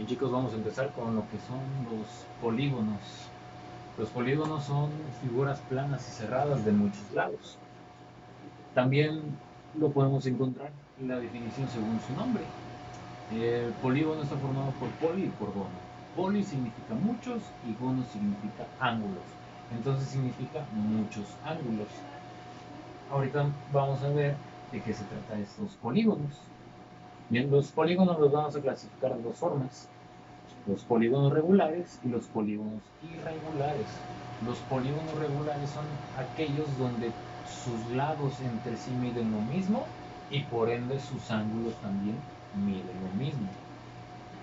Bien chicos, vamos a empezar con lo que son los polígonos. Los polígonos son figuras planas y cerradas de muchos lados. También lo podemos encontrar en la definición según su nombre. El polígono está formado por poli y por gono. Poli significa muchos y gono significa ángulos. Entonces significa muchos ángulos. Ahorita vamos a ver de qué se trata estos polígonos. Bien, los polígonos los vamos a clasificar de dos formas: los polígonos regulares y los polígonos irregulares. Los polígonos regulares son aquellos donde sus lados entre sí miden lo mismo y por ende sus ángulos también miden lo mismo.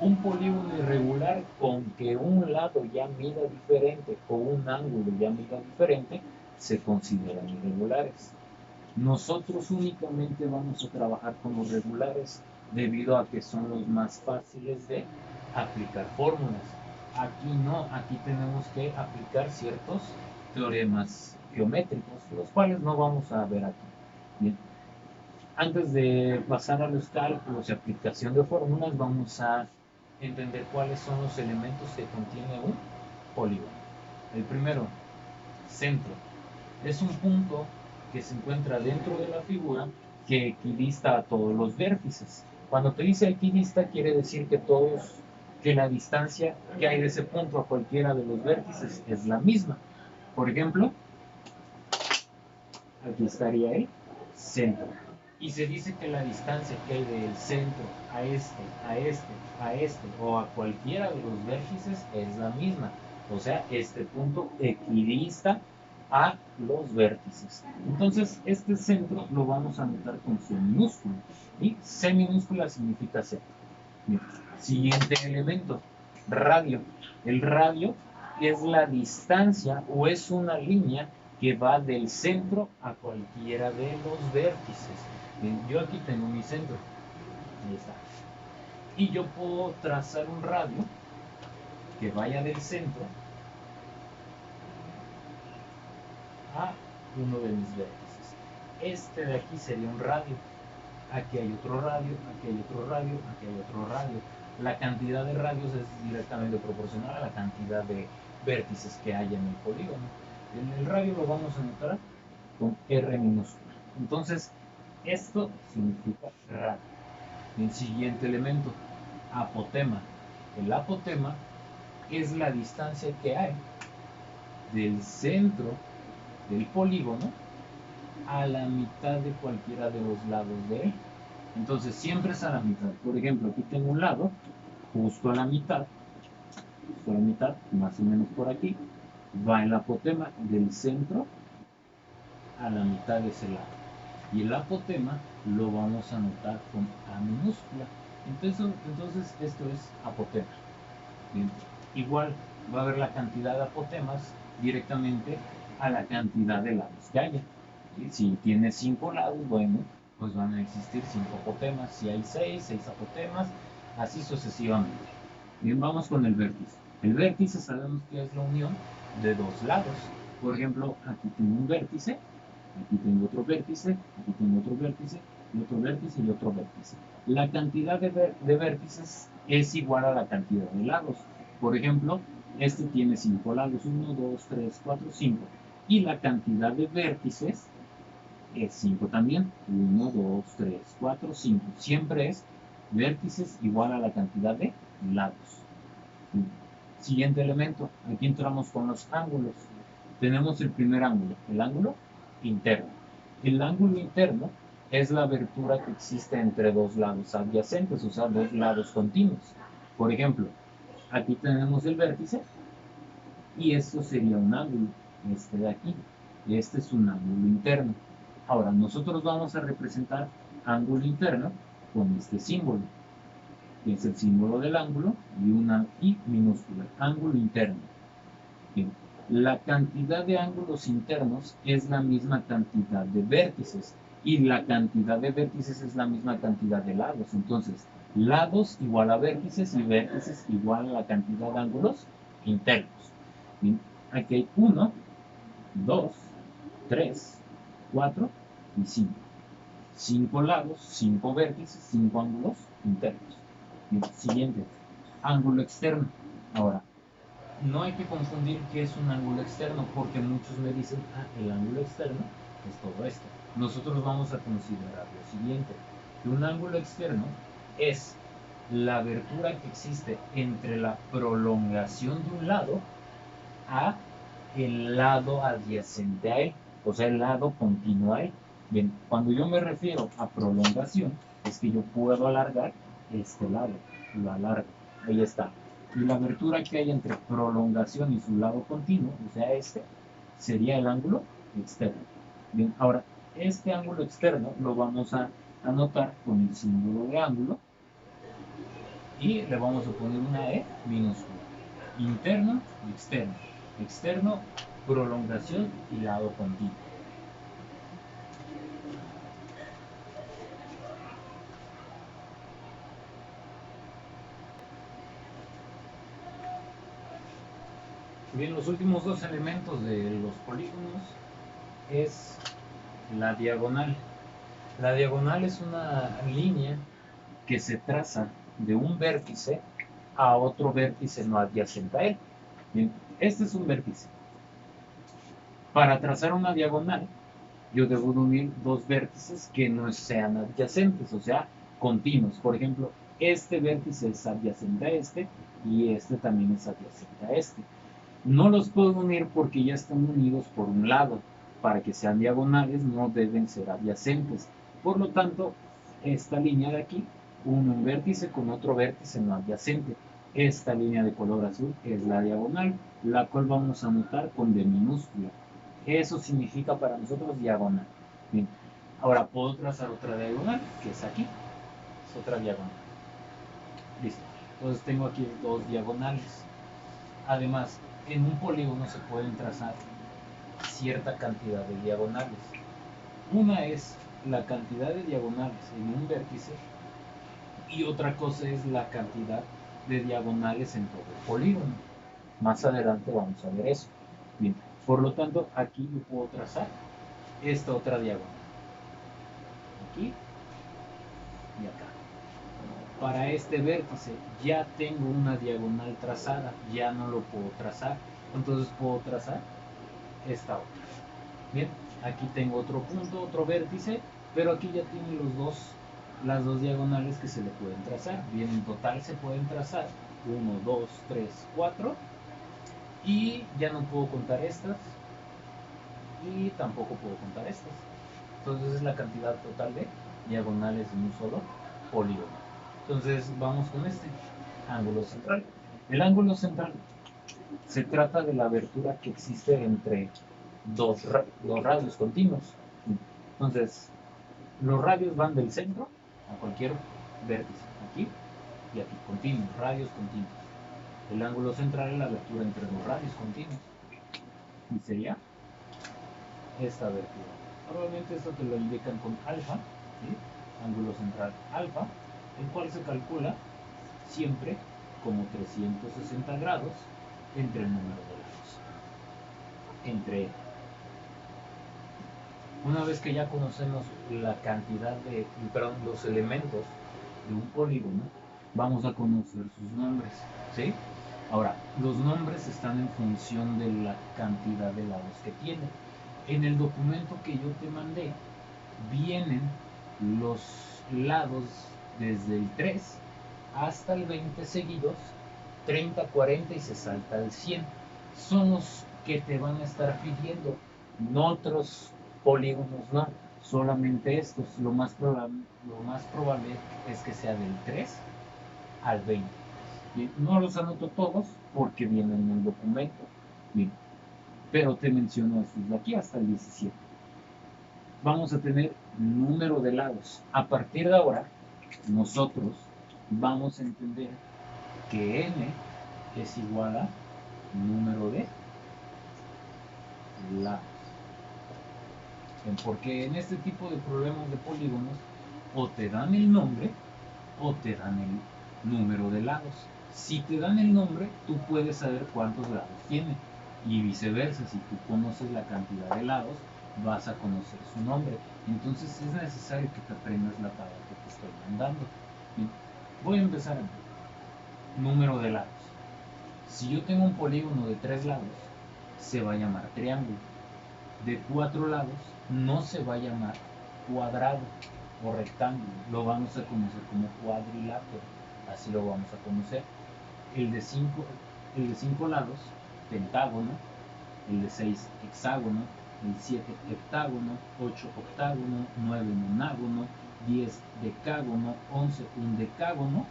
Un polígono irregular con que un lado ya mida diferente o un ángulo ya mida diferente se consideran irregulares. Nosotros únicamente vamos a trabajar con los regulares debido a que son los más fáciles de aplicar fórmulas. Aquí no, aquí tenemos que aplicar ciertos teoremas geométricos, los cuales no vamos a ver aquí. Bien. Antes de pasar a los cálculos y aplicación de fórmulas, vamos a entender cuáles son los elementos que contiene un polígono. El primero, centro. Es un punto que se encuentra dentro de la figura que equidista a todos los vértices. Cuando te dice equidista, quiere decir que la distancia que hay de ese punto a cualquiera de los vértices es la misma. Por ejemplo, aquí estaría el centro. Y se dice que la distancia que hay del centro a este, a este, a este o a cualquiera de los vértices es la misma. O sea, este punto equidista a los vértices. Entonces, este centro lo vamos a anotar con C minúscula. Y C minúscula significa centro. Bien. Siguiente elemento, radio. El radio es la distancia o es una línea que va del centro a cualquiera de los vértices. Bien, yo aquí tengo mi centro. Ahí está. Y yo puedo trazar un radio que vaya del centro a uno de mis vértices. Este de aquí sería un radio. Aquí hay otro radio, aquí hay otro radio, aquí hay otro radio. La cantidad de radios es directamente proporcional a la cantidad de vértices que haya en el polígono. En el radio lo vamos a anotar con R minúscula. Entonces, esto significa radio. El siguiente elemento, apotema. El apotema es la distancia que hay del centro del polígono a la mitad de cualquiera de los lados de él. Entonces siempre es a la mitad. Por ejemplo, aquí tengo un lado justo a la mitad, más o menos por aquí, va el apotema del centro a la mitad de ese lado. Y el apotema lo vamos a anotar con A minúscula. Entonces esto es apotema. Bien. Igual va a haber la cantidad de apotemas directamente a la cantidad de lados que haya. ¿Sí? Si tiene 5 lados, bueno, pues van a existir 5 apotemas. Si hay 6 apotemas, así sucesivamente. Bien, vamos con el vértice. El vértice sabemos que es la unión de dos lados. Por ejemplo, aquí tengo un vértice, aquí tengo otro vértice, aquí tengo otro vértice, y otro vértice y otro vértice. La cantidad de vértices es igual a la cantidad de lados. Por ejemplo, este tiene 5 lados, 1, 2, 3, 4, 5. Y la cantidad de vértices es 5 también. 1, 2, 3, 4, 5. Siempre es vértices igual a la cantidad de lados. Siguiente elemento. Aquí entramos con los ángulos. Tenemos el primer ángulo, el ángulo interno. El ángulo interno es la abertura que existe entre dos lados adyacentes, o sea, dos lados continuos. Por ejemplo, aquí tenemos el vértice y esto sería un ángulo, este de aquí. Este es un ángulo interno. Ahora, nosotros vamos a representar ángulo interno con este símbolo, que es el símbolo del ángulo y una I minúscula, ángulo interno. Bien. La cantidad de ángulos internos es la misma cantidad de vértices y la cantidad de vértices es la misma cantidad de lados. Entonces, lados igual a vértices y vértices igual a la cantidad de ángulos internos. Bien. Aquí hay 1, 2, 3, 4 y 5. 5 lados, 5 vértices, 5 ángulos internos. Bien. Siguiente. ángulo externo. Ahora, no hay que confundir qué es un ángulo externo, porque muchos me dicen, el ángulo externo es todo esto. Nosotros vamos a considerar lo siguiente, que un ángulo externo es la abertura que existe entre la prolongación de un lado a el lado adyacente a él, o sea, el lado continuo a él. Bien, cuando yo me refiero a prolongación, es que yo puedo alargar este lado, lo alargo, ahí está. Y la abertura que hay entre prolongación y su lado continuo, o sea, este, sería el ángulo externo. Bien, ahora, este ángulo externo lo vamos a anotar con el símbolo de ángulo y le vamos a poner una E minúscula. Interno y externo. Externo, prolongación y lado continuo. Bien, los últimos dos elementos de los polígonos es la diagonal. La diagonal es una línea que se traza de un vértice a otro vértice no adyacente a él. Bien, este es un vértice. Para trazar una diagonal, yo debo unir dos vértices que no sean adyacentes, o sea, continuos. Por ejemplo, este vértice es adyacente a este y este también es adyacente a este. No los puedo unir porque ya están unidos por un lado. Para que sean diagonales no deben ser adyacentes. Por lo tanto, esta línea de aquí une un vértice con otro vértice no adyacente. Esta línea de color azul es la diagonal, la cual vamos a anotar con D minúscula. Eso significa para nosotros diagonal. Bien. Ahora puedo trazar otra diagonal, que es aquí. Es otra diagonal. Listo. Entonces tengo aquí dos diagonales. Además, en un polígono se pueden trazar cierta cantidad de diagonales. Una es la cantidad de diagonales en un vértice y otra cosa es la cantidad de diagonales en todo el polígono. Más adelante vamos a ver eso. Bien, por lo tanto, aquí yo puedo trazar esta otra diagonal. Aquí y acá. Para este vértice ya tengo una diagonal trazada, ya no lo puedo trazar. Entonces puedo trazar esta otra. Bien, aquí tengo otro punto, otro vértice, pero aquí ya tiene las dos diagonales que se le pueden trazar. Bien, en total se pueden trazar 1, 2, 3, 4 y ya no puedo contar estas y tampoco puedo contar estas. Entonces es la cantidad total de diagonales en un solo polígono. Entonces vamos con este ángulo central. El ángulo central se trata de la abertura que existe entre dos radios continuos. Entonces, los radios van del centro a cualquier vértice, aquí y aquí, continuos, radios continuos. El ángulo central es la abertura entre dos radios continuos. Y sería esta abertura. Normalmente esto te lo indican con alfa, ¿sí? Ángulo central alfa, el cual se calcula siempre como 360 grados entre el número de lados. Entre una vez que ya conocemos la cantidad de, los elementos de un polígono, vamos a conocer sus nombres, ¿sí? Ahora, los nombres están en función de la cantidad de lados que tiene. En el documento que yo te mandé, vienen los lados desde el 3 hasta el 20 seguidos, 30, 40 y se salta al 100. Son los que te van a estar pidiendo, no otros polígonos, no, solamente estos. Lo más probable es que sea del 3 al 20. Bien, no los anoto todos porque vienen en el documento. Bien, pero te menciono estos de aquí hasta el 17. Vamos a tener número de lados. A partir de ahora, nosotros vamos a entender que n es igual a número de lados. Porque en este tipo de problemas de polígonos, o te dan el nombre o te dan el número de lados. Si te dan el nombre, tú puedes saber cuántos lados tiene. Y viceversa, si tú conoces la cantidad de lados, vas a conocer su nombre. Entonces es necesario que te aprendas la tabla que te estoy mandando. Bien, voy a empezar aquí. número de lados. Si yo tengo un polígono de 3 lados, se va a llamar triángulo. De 4 lados, no se va a llamar cuadrado o rectángulo. Lo vamos a conocer como cuadrilátero. Así lo vamos a conocer. El de 5 lados, pentágono. El de 6, hexágono. El 7, heptágono. 8, octágono. 9, nonágono. 10, decágono. 11, undecágono.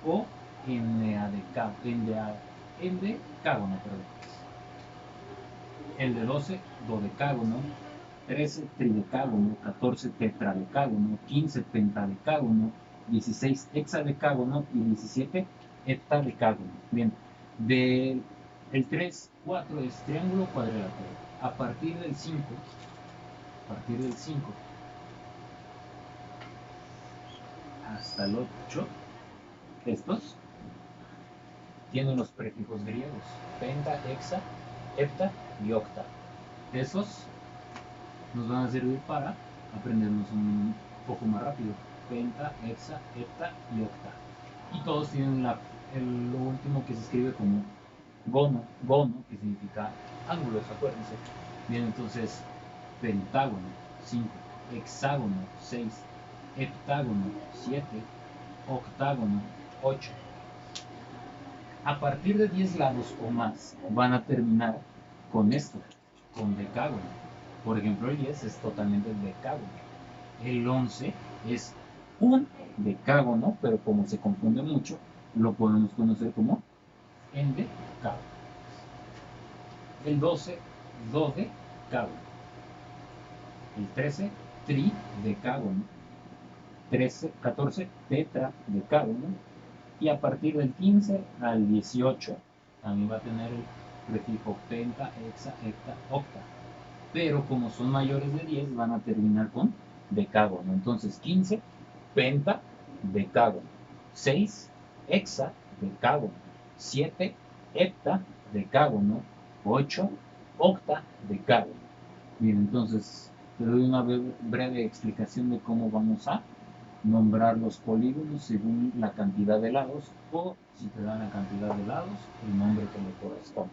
O endecágono, perdón. El de 12, dodecágono. 13, tridecágono. 14, tetradecágono. 15, pentadecágono. 16, hexadecágono. Y 17, heptadecágono. Bien, el 3, 4 es triángulo cuadrilátero. A partir del 5, hasta el 8, estos tienen los prefijos griegos: penta, hexa, hepta y octa. Esos nos van a servir para aprendernos un poco más rápido: penta, hexa, hepta y octa. Y todos tienen lo último que se escribe como gono, que significa ángulos, acuérdense. Bien, entonces, pentágono 5, hexágono 6, heptágono 7, octágono 8. A partir de 10 lados o más van a terminar con esto, con decágono. Por ejemplo, el 10 es totalmente decágono. El 11 es un decágono, pero como se confunde mucho, lo podemos conocer como endecágono. El 12, dodecágono. El 13, tridecágono. 14, tetradecágono. Y a partir del 15 al 18 también va a tener el prefijo penta, hexa, hepta, octa. Pero como son mayores de 10 van a terminar con decágono. Entonces 15, penta, decágono. 6, hexa, decágono. 7, hepta, decágono. 8, octa, decágono. Bien, entonces te doy una breve explicación de cómo vamos a nombrar los polígonos según la cantidad de lados, o si te dan la cantidad de lados, el nombre que le corresponde.